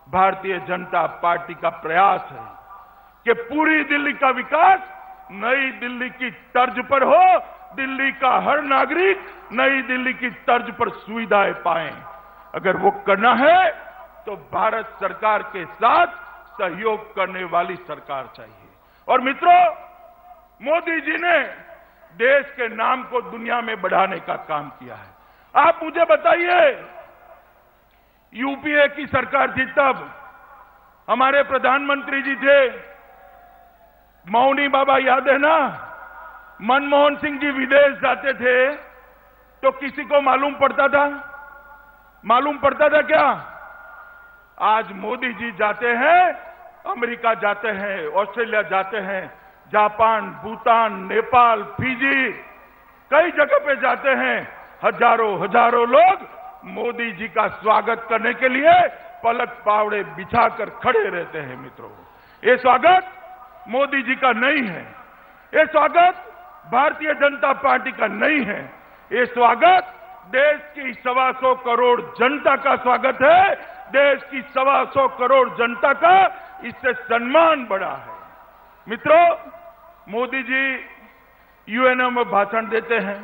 Bharatiya Janata party का प्रयास है कि पूरी दिल्ली का विकास नई दिल्ली की तर्ज पर हो, दिल्ली का हर नागरिक नई दिल्ली की तर्ज पर सुविधाएं पाए। अगर वो करना है तो भारत सरकार के साथ सहयोग करने वाली सरकार चाहिए। और मित्रों, मोदी जी ने देश के नाम को दुनिया में बढ़ाने का काम किया है। आप मुझे बताइए, यूपीए की सरकार थी तब हमारे प्रधानमंत्री जी थे मौनी बाबा, याद है ना? मनमोहन सिंह जी विदेश जाते थे तो किसी को मालूम पड़ता था? मालूम पड़ता था क्या? आज मोदी जी जाते हैं, अमेरिका जाते हैं, ऑस्ट्रेलिया जाते हैं, जापान, भूटान, नेपाल, फिजी, कई जगह पे जाते हैं। हजारों लोग मोदी जी का स्वागत करने के लिए पलक पावड़े बिछाकर खड़े रहते हैं। मित्रों, ये स्वागत मोदी जी का नहीं है, ये स्वागत भारतीय जनता पार्टी का नहीं है, ये स्वागत देश की 125 करोड़ जनता का स्वागत है। देश की 125 करोड़ जनता का इससे सम्मान बढ़ा है। मित्रों, मोदी जी यूएनओ में भाषण देते हैं,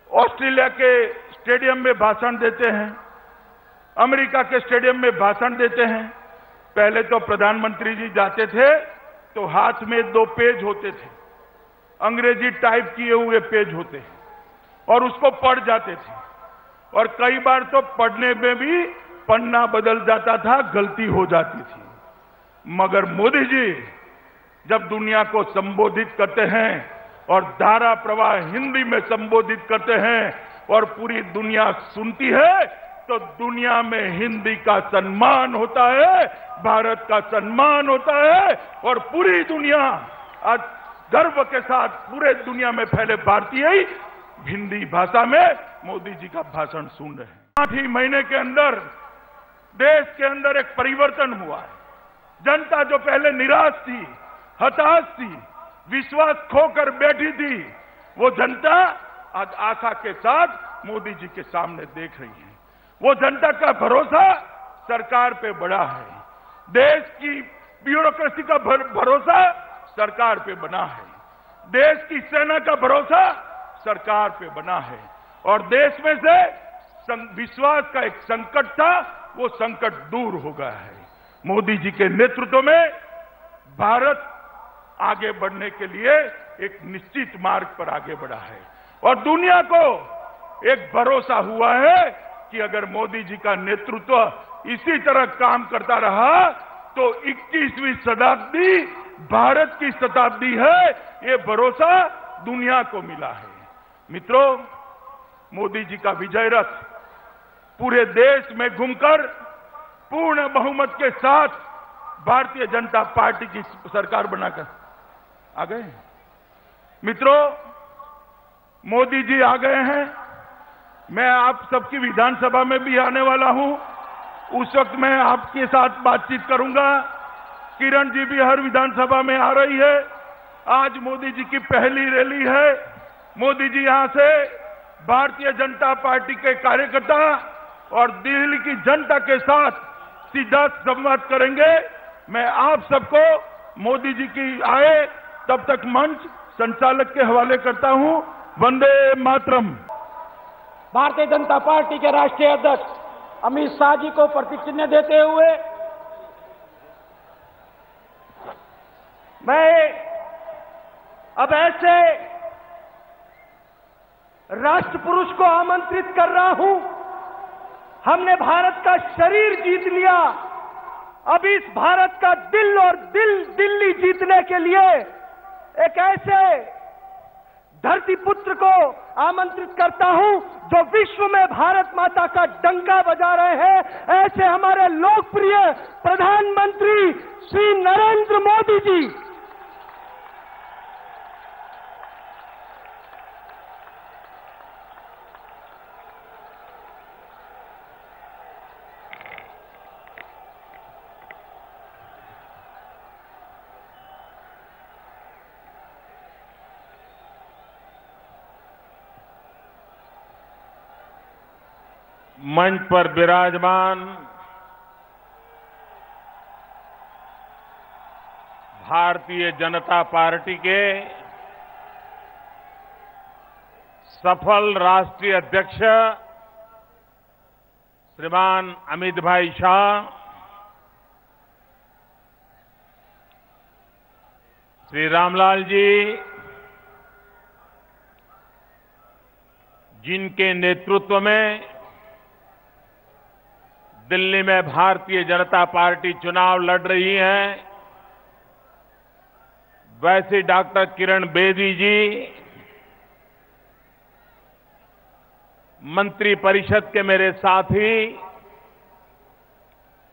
ऑस्ट्रेलिया के स्टेडियम में भाषण देते हैं, अमेरिका के स्टेडियम में भाषण देते हैं। पहले तो प्रधानमंत्री जी जाते थे तो हाथ में 2 पेज होते थे, अंग्रेजी टाइप किए हुए पेज होते और उसको पढ़ जाते थे, और कई बार तो पढ़ने में भी पन्ना बदल जाता था, गलती हो जाती थी। मगर मोदी जी जब दुनिया को संबोधित करते हैं और धारा प्रवाह हिंदी में संबोधित करते हैं और पूरी दुनिया सुनती है, तो दुनिया में हिंदी का सम्मान होता है, भारत का सम्मान होता है, और पूरी दुनिया आज गर्व के साथ पूरे दुनिया में फैले भारतीय ही हिंदी भाषा में मोदी जी का भाषण सुन रहे हैं। 8 ही महीने के अंदर देश के अंदर एक परिवर्तन हुआ है। जनता जो पहले निराश थी, हताश थी, विश्वास खोकर बैठी थी, वो जनता आज आशा के साथ मोदी जी के सामने देख रही है। वो जनता का भरोसा सरकार पे बढ़ा है, देश की ब्यूरोक्रेसी का भरोसा सरकार पे बना है, देश की सेना का भरोसा सरकार पे बना है, और देश में से विश्वास का एक संकट था, वो संकट दूर हो गया है। मोदी जी के नेतृत्व में भारत आगे बढ़ने के लिए एक निश्चित मार्ग पर आगे बढ़ा है, और दुनिया को एक भरोसा हुआ है कि अगर मोदी जी का नेतृत्व इसी तरह काम करता रहा तो 21वीं शताब्दी भारत की शताब्दी है, ये भरोसा दुनिया को मिला है। मित्रों, मोदी जी का विजय रथ पूरे देश में घूमकर पूर्ण बहुमत के साथ भारतीय जनता पार्टी की सरकार बनाकर आ गए। मित्रों, मोदी जी आ गए हैं, मैं आप सबकी विधानसभा में भी आने वाला हूं, उस वक्त मैं आपके साथ बातचीत करूंगा। किरण जी भी हर विधानसभा में आ रही है। आज मोदी जी की पहली रैली है। मोदी जी यहां से भारतीय जनता पार्टी के कार्यकर्ता और दिल्ली की जनता के साथ सीधा संवाद करेंगे। मैं आप सबको मोदी जी की आए तब तक मंच संचालक के हवाले करता हूं। वंदे मातरम। भारतीय जनता पार्टी के राष्ट्रीय अध्यक्ष अमित शाह जी को प्रतीक चिन्ह देते हुए मैं अब ऐसे राष्ट्र पुरुष को आमंत्रित कर रहा हूं। हमने भारत का शरीर जीत लिया, अब इस भारत का दिल और दिल्ली जीतने के लिए एक ऐसे धरती पुत्र को आमंत्रित करता हूं जो विश्व में भारत माता का डंका बजा रहे हैं। ऐसे हमारे लोकप्रिय प्रधानमंत्री श्री नरेंद्र मोदी जी। मंच पर विराजमान भारतीय जनता पार्टी के सफल राष्ट्रीय अध्यक्ष श्रीमान अमित भाई शाह, श्री रामलाल जी, जिनके नेतृत्व में दिल्ली में भारतीय जनता पार्टी चुनाव लड़ रही है, वैसे डॉक्टर किरण बेदी जी, मंत्री परिषद के मेरे साथी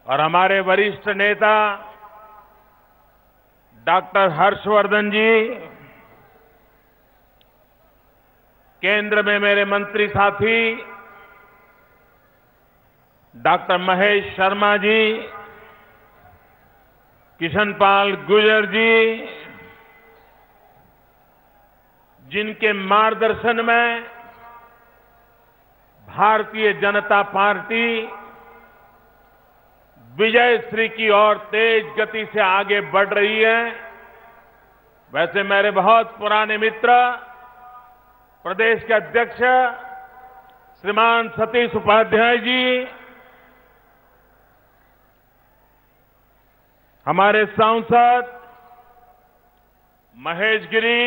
और हमारे वरिष्ठ नेता डॉक्टर हर्षवर्धन जी, केंद्र में मेरे मंत्री साथी डॉक्टर महेश शर्मा जी, किशन पाल गुर्जर जी, जिनके मार्गदर्शन में भारतीय जनता पार्टी विजयश्री की ओर तेज गति से आगे बढ़ रही है। वैसे मेरे बहुत पुराने मित्र प्रदेश के अध्यक्ष श्रीमान सतीश उपाध्याय जी, हमारे सांसद महेश गिरी,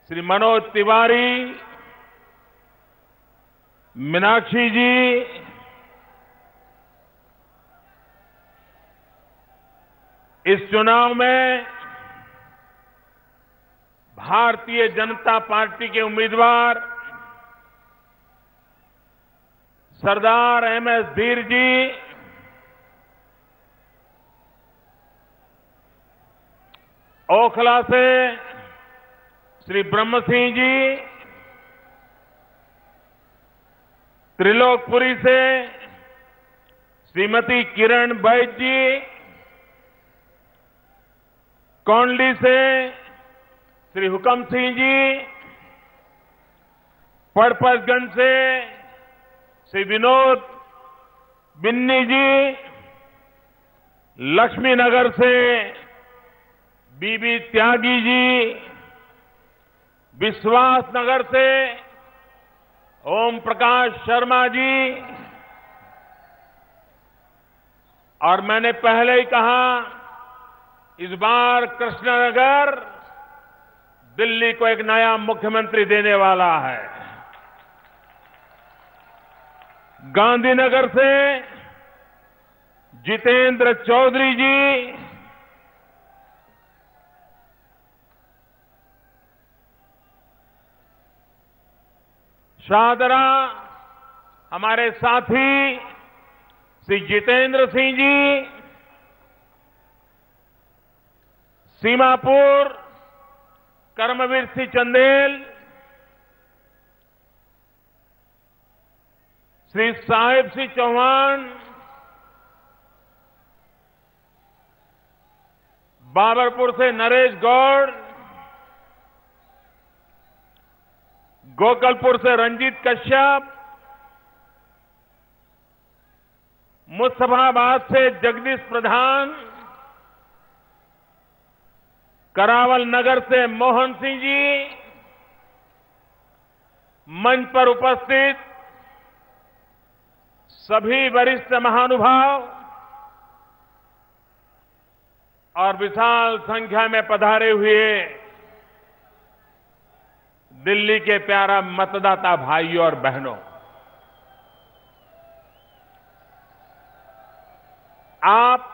श्री मनोज तिवारी, मीनाक्षी जी, इस चुनाव में भारतीय जनता पार्टी के उम्मीदवार सरदार एमएस धीर जी, ओखला से श्री ब्रह्म सिंह जी, त्रिलोकपुरी से श्रीमती किरण बैद जी, कौंडली से श्री हुकम सिंह जी, पड़पसगंज से श्री विनोद बिन्नी जी, लक्ष्मी नगर से बीबी त्यागी जी, विश्वास नगर से ओम प्रकाश शर्मा जी, और मैंने पहले ही कहा, इस बार कृष्णनगर दिल्ली को एक नया मुख्यमंत्री देने वाला है। गांधीनगर से जितेंद्र चौधरी जी, शाहदरा हमारे साथी श्री जितेंद्र सिंह जी, सीमापुर कर्मवीर सिंह चंदेल, श्री साहिब सिंह चौहान, बाबरपुर से नरेश गौड़, गोकलपुर से रंजीत कश्यप, मुस्तफाबाद से जगदीश प्रधान, करावल नगर से मोहन सिंह जी, मंच पर उपस्थित सभी वरिष्ठ महानुभाव और विशाल संख्या में पधारे हुए दिल्ली के प्यारा मतदाता भाइयों और बहनों, आप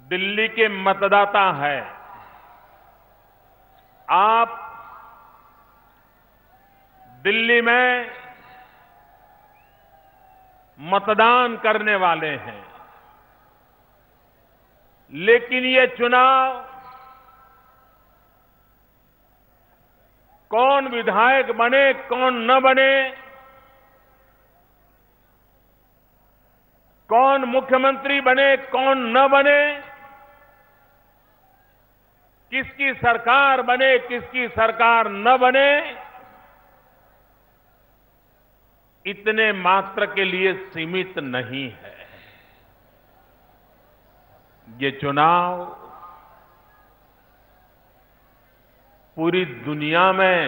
दिल्ली के मतदाता हैं। आप दिल्ली में मतदान करने वाले हैं, लेकिन ये चुनाव कौन विधायक बने कौन न बने, कौन मुख्यमंत्री बने कौन न बने, किसकी सरकार बने किसकी सरकार न बने, इतने मात्र के लिए सीमित नहीं है। ये चुनाव पूरी दुनिया में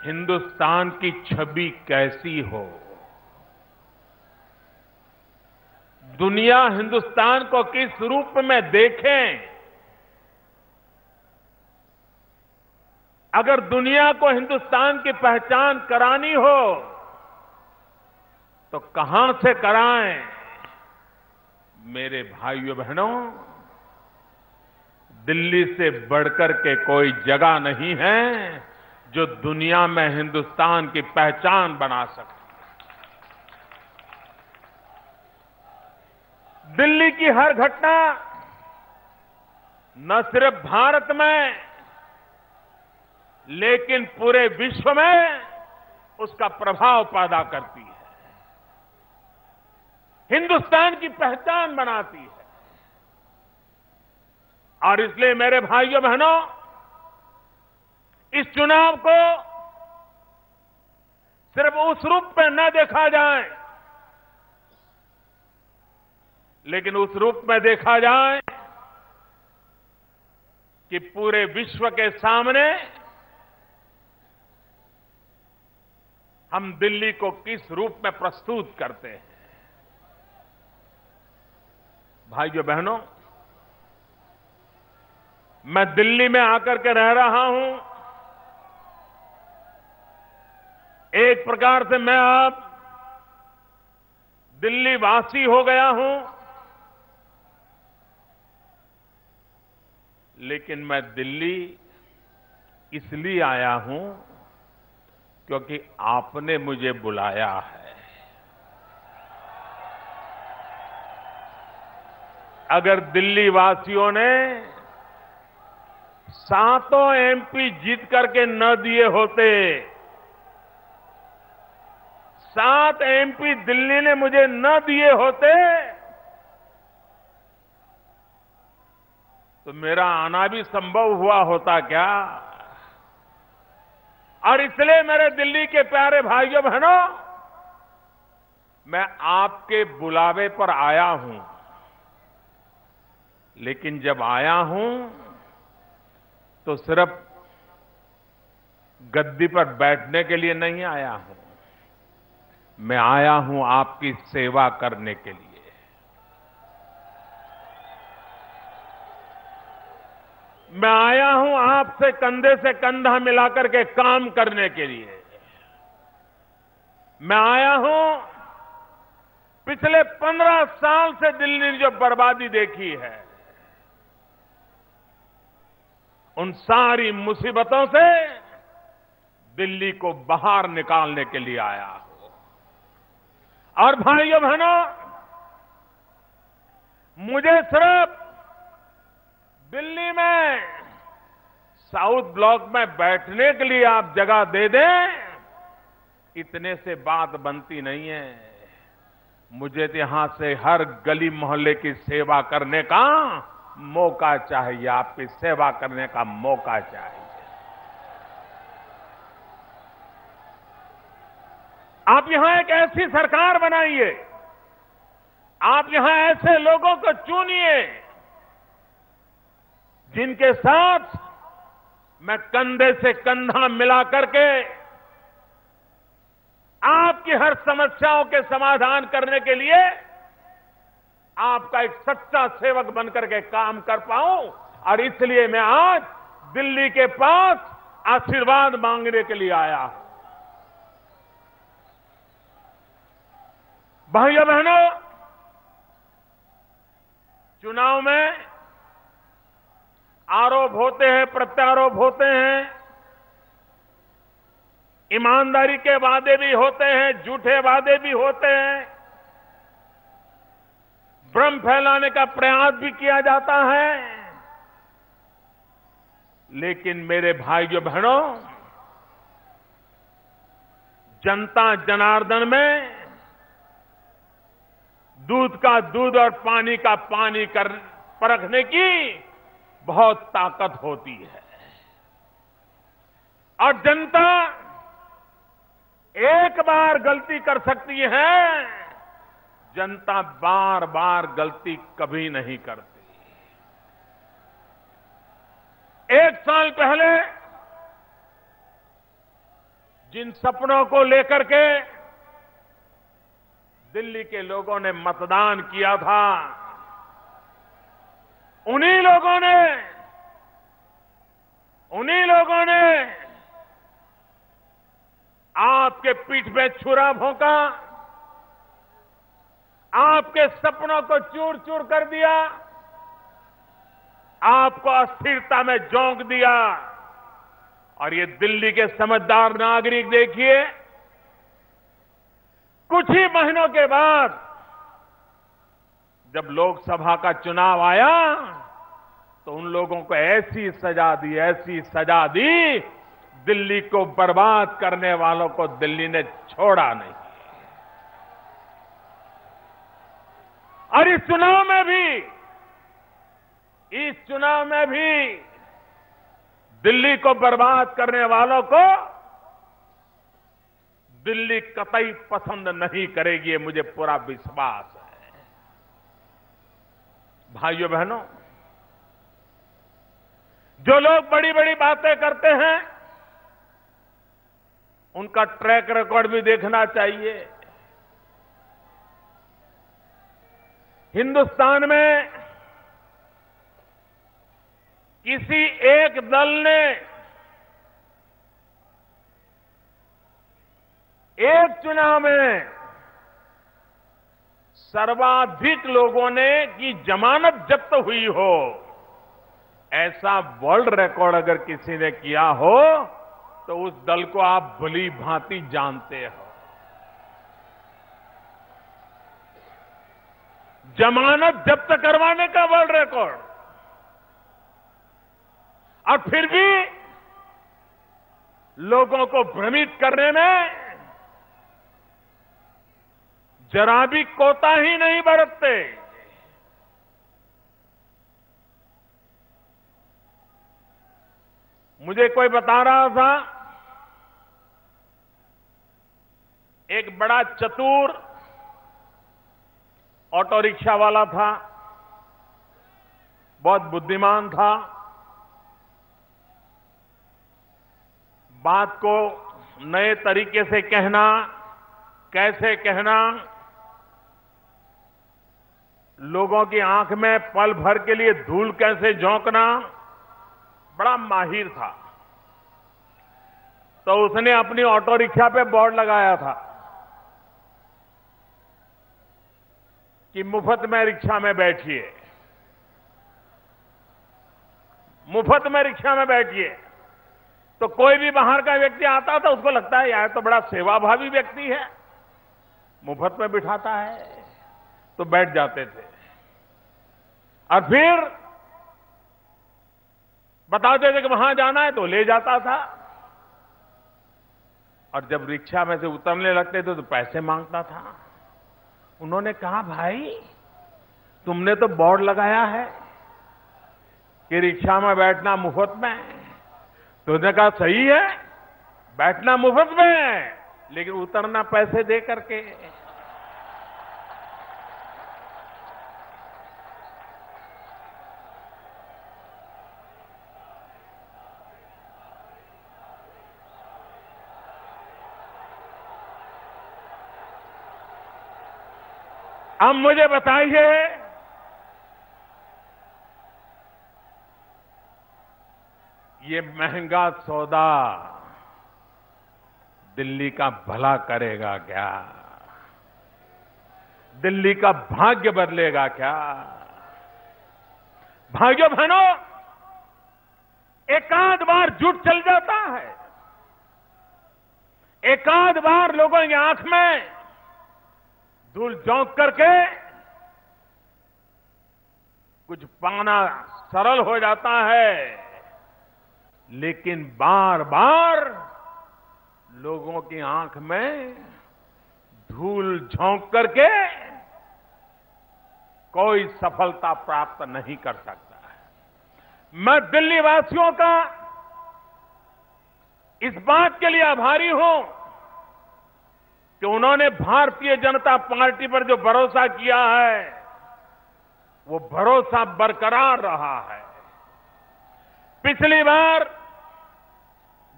हिंदुस्तान की छवि कैसी हो, दुनिया हिंदुस्तान को किस रूप में देखें, अगर दुनिया को हिंदुस्तान की पहचान करानी हो तो कहां से कराएं। मेरे भाइयों बहनों, दिल्ली से बढ़कर के कोई जगह नहीं है जो दुनिया में हिंदुस्तान की पहचान बना सके। दिल्ली की हर घटना न सिर्फ भारत में लेकिन पूरे विश्व में उसका प्रभाव पैदा करती है, हिंदुस्तान की पहचान बनाती है। और इसलिए मेरे भाइयों बहनों, इस चुनाव को सिर्फ उस रूप में न देखा जाए, लेकिन उस रूप में देखा जाए कि पूरे विश्व के सामने हम दिल्ली को किस रूप में प्रस्तुत करते हैं। भाइयों बहनों, मैं दिल्ली में आकर के रह रहा हूं। एक प्रकार से मैं अब दिल्ली वासी हो गया हूं, लेकिन मैं दिल्ली इसलिए आया हूं क्योंकि आपने मुझे बुलाया है। अगर दिल्ली वासियों ने सातों एमपी जीत करके न दिए होते, 7 एमपी दिल्ली ने मुझे न दिए होते, तो मेरा आना भी संभव हुआ होता क्या। और इसलिए मेरे दिल्ली के प्यारे भाइयों बहनों, मैं आपके बुलावे पर आया हूं, लेकिन जब आया हूं तो सिर्फ गद्दी पर बैठने के लिए नहीं आया हूं, मैं आया हूं आपकी सेवा करने के लिए। मैं आया हूं आपसे कंधे से कंधा मिलाकर के काम करने के लिए। मैं आया हूं पिछले 15 साल से दिल्ली ने जो बर्बादी देखी है, उन सारी मुसीबतों से दिल्ली को बाहर निकालने के लिए आया हूं। और भाइयों बहनों, मुझे सिर्फ दिल्ली में साउथ ब्लॉक में बैठने के लिए आप जगह दे दें, इतने से बात बनती नहीं है। मुझे तो यहां से हर गली मोहल्ले की सेवा करने का मौका चाहिए, आपकी सेवा करने का मौका चाहिए। आप यहां एक ऐसी सरकार बनाइए, आप यहां ऐसे लोगों को चुनिए जिनके साथ मैं कंधे से कंधा मिला करके आपकी हर समस्याओं के समाधान करने के लिए आपका एक सच्चा सेवक बनकर के काम कर पाऊं। और इसलिए मैं आज दिल्ली के पास आशीर्वाद मांगने के लिए आया हूं। भाइयों बहनों, चुनाव में आरोप होते हैं, प्रत्यारोप होते हैं, ईमानदारी के वादे भी होते हैं, झूठे वादे भी होते हैं, भ्रम फैलाने का प्रयास भी किया जाता है। लेकिन मेरे भाइयों बहनों, जनता जनार्दन में दूध का दूध और पानी का पानी कर परखने की बहुत ताकत होती है। और जनता एक बार गलती कर सकती है, जनता बार बार गलती कभी नहीं करती। एक साल पहले जिन सपनों को लेकर के दिल्ली के लोगों ने मतदान किया था, उन्हीं लोगों ने आपके पीठ पे छुरा भोंका, आपके सपनों को चूर चूर कर दिया, आपको अस्थिरता में झोंक दिया। और ये दिल्ली के समझदार नागरिक देखिए, कुछ ही महीनों के बाद जब लोकसभा का चुनाव आया तो उन लोगों को ऐसी सजा दी, दिल्ली को बर्बाद करने वालों को दिल्ली ने छोड़ा नहीं। और इस चुनाव में भी दिल्ली को बर्बाद करने वालों को दिल्ली कतई पसंद नहीं करेगी, ये मुझे पूरा विश्वास है। भाइयों बहनों, जो लोग बड़ी बड़ी बातें करते हैं उनका ट्रैक रिकॉर्ड भी देखना चाहिए। हिंदुस्तान में किसी एक दल ने एक चुनाव में सर्वाधिक लोगों ने की जमानत जब्त हुई हो, ऐसा वर्ल्ड रिकॉर्ड अगर किसी ने किया हो तो उस दल को आप भली भांति जानते हो। जमानत जब्त करवाने का वर्ल्ड रिकॉर्ड, और फिर भी लोगों को भ्रमित करने में जरा भी कोताही नहीं बरतते। मुझे कोई बता रहा था, एक बड़ा चतुर ऑटो रिक्शा वाला था, बहुत बुद्धिमान था, बात को नए तरीके से कहना, कैसे कहना, लोगों की आंख में पल भर के लिए धूल कैसे झोंकना, बड़ा माहिर था। तो उसने अपनी ऑटो रिक्शा पे बोर्ड लगाया था कि मुफ्त में रिक्शा में बैठिए, मुफ्त में रिक्शा में बैठिए। तो कोई भी बाहर का व्यक्ति आता था, उसको लगता है यार तो बड़ा सेवाभावी व्यक्ति है, मुफ्त में बिठाता है, तो बैठ जाते थे। और फिर बताते थे कि वहां जाना है तो ले जाता था, और जब रिक्शा में से उतरने लगते थे तो पैसे मांगता था। उन्होंने कहा, भाई तुमने तो बोर्ड लगाया है कि रिक्शा में बैठना मुफ्त में। तो उसने कहा, सही है, बैठना मुफ्त में है, लेकिन उतरना पैसे दे करके। अब मुझे बताइए, ये महंगा सौदा दिल्ली का भला करेगा क्या? दिल्ली का भाग्य बदलेगा क्या? भाइयों बहनों, एकाध बार झूठ चल जाता है, एकाध बार लोगों की आंख में धूल झोंक करके कुछ पाना सरल हो जाता है, लेकिन बार बार लोगों की आंख में धूल झोंक करके कोई सफलता प्राप्त नहीं कर सकता है। मैं दिल्ली वासियों का इस बात के लिए आभारी हूं कि उन्होंने भारतीय जनता पार्टी पर जो भरोसा किया है वो भरोसा बरकरार रहा है। पिछली बार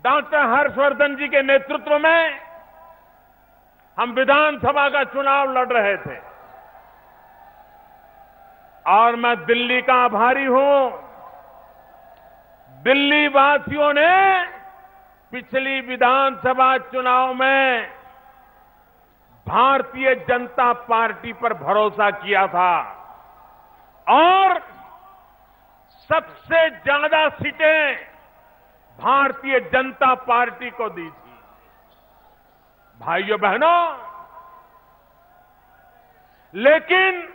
डॉक्टर हर्षवर्धन जी के नेतृत्व में हम विधानसभा का चुनाव लड़ रहे थे और मैं दिल्ली का आभारी हूं। दिल्ली वासियों ने पिछली विधानसभा चुनाव में भारतीय जनता पार्टी पर भरोसा किया था और सबसे ज्यादा सीटें भारतीय जनता पार्टी को दी थी। भाइयों बहनों, लेकिन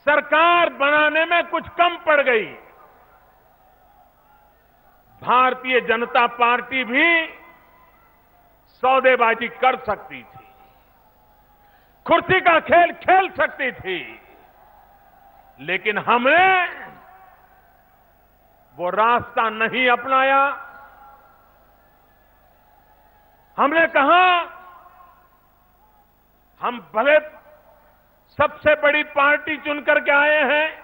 सरकार बनाने में कुछ कम पड़ गई। भारतीय जनता पार्टी भी सौदेबाजी कर सकती थी, कुर्सी का खेल खेल सकती थी, लेकिन हमने वो रास्ता नहीं अपनाया। हमने कहा हम भले सबसे बड़ी पार्टी चुनकर के आए हैं,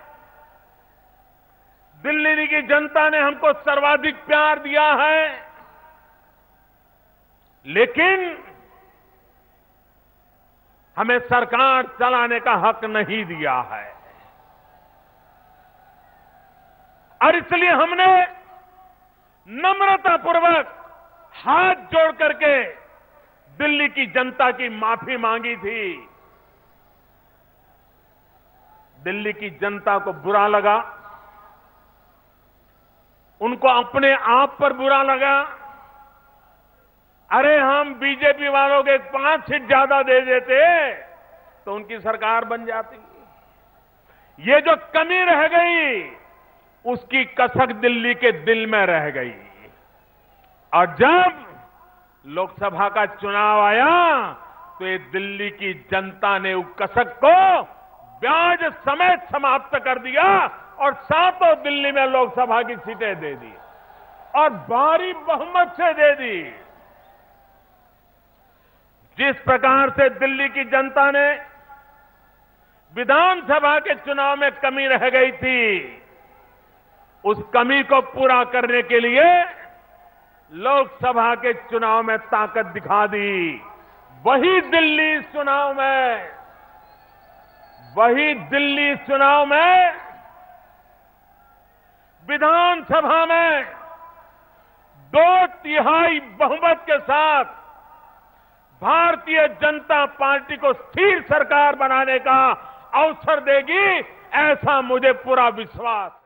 दिल्ली की जनता ने हमको सर्वाधिक प्यार दिया है, लेकिन हमें सरकार चलाने का हक नहीं दिया है। और इसलिए हमने नम्रतापूर्वक हाथ जोड़ करके दिल्ली की जनता की माफी मांगी थी। दिल्ली की जनता को बुरा लगा, उनको अपने आप पर बुरा लगा। अरे हम बीजेपी वालों के 5 सीट ज्यादा दे देते तो उनकी सरकार बन जाती। ये जो कमी रह गई उसकी कसक दिल्ली के दिल में रह गई। और जब लोकसभा का चुनाव आया तो ये दिल्ली की जनता ने उस कसक को ब्याज समेत समाप्त कर दिया और सातों दिल्ली में लोकसभा की सीटें दे दी और भारी बहुमत से दे दी। जिस प्रकार से दिल्ली की जनता ने विधानसभा के चुनाव में कमी रह गई थी, उस कमी को पूरा करने के लिए लोकसभा के चुनाव में ताकत दिखा दी। वही दिल्ली चुनाव में विधानसभा में 2/3 बहुमत के साथ भारतीय जनता पार्टी को स्थिर सरकार बनाने का अवसर देगी, ऐसा मुझे पूरा विश्वास है।